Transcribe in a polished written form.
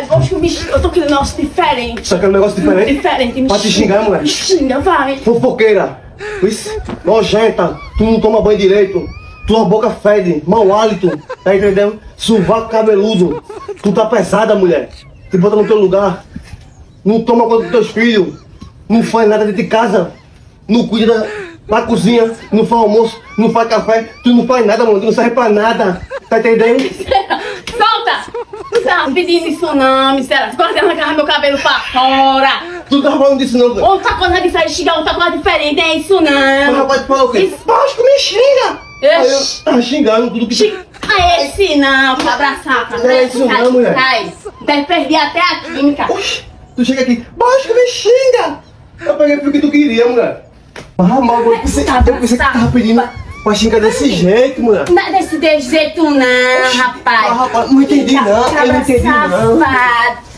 Sério, oxe, eu tô querendo um negócio diferente. Tá querendo um negócio diferente? Diferente, me Pra te xingar, mulher? Me xinga, vai. Fofoqueira. Isso, nojenta. Tu não toma banho direito. Tua boca fede, mau hálito. Tá entendendo? Sovaco cabeludo. Tu tá pesada, mulher. Te bota no teu lugar. Não toma conta dos teus filhos. Não faz nada dentro de casa. Não cuida da cozinha. Não faz almoço. Não faz café. Tu não faz nada, mulher. Tu não serve pra nada. Tá entendendo? Solta! Não tava pedindo isso não, miserável. Agora você arrancar meu cabelo pra fora. Tu não tava falando disso não, velho. Outra coisa diferente, xingar outra coisa diferente, é isso O não. rapaz falou o quê? Isso. Vasco me xinga! Aí eu tava xingando tudo que... Ah, esse não, pra abraçar. Não é isso não, mulher. Deve perder até a química. Oxi, tu chega aqui, Vasco me xinga! Eu peguei porque tu queria, mulher. Ah, mal, eu pensei que tava pedindo pra xingar desse jeito, mulher. Não é desse jeito não, rapaz. Ah, rapaz, não entendi não, eu não entendi não. Safado.